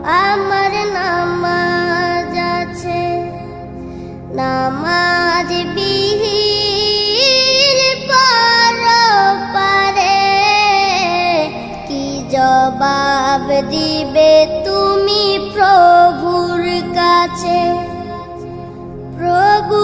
আমার নামাজ আছে, নামাজ বিহীন পরপারে কি জবাব দিবে তুমি প্রভুর কাছে? প্রভু